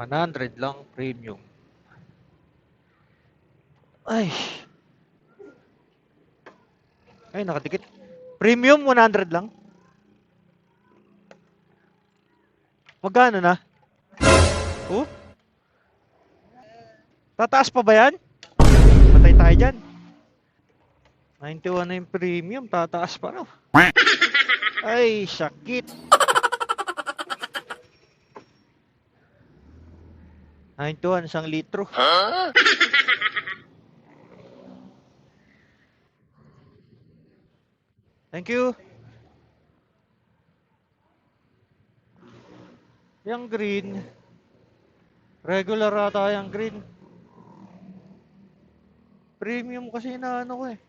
100 lang premium. Ay. Ay, nakadikit. Premium 100 lang. Magkano na? Oh? Tataas pa ba yan? Patay tayo dyan. 91 na yung premium. Tataas pa no? Ay, sakit. 91, 1 litro. Thank you. Yung green. Regular ata yung green. Premium kasi na ano ko eh.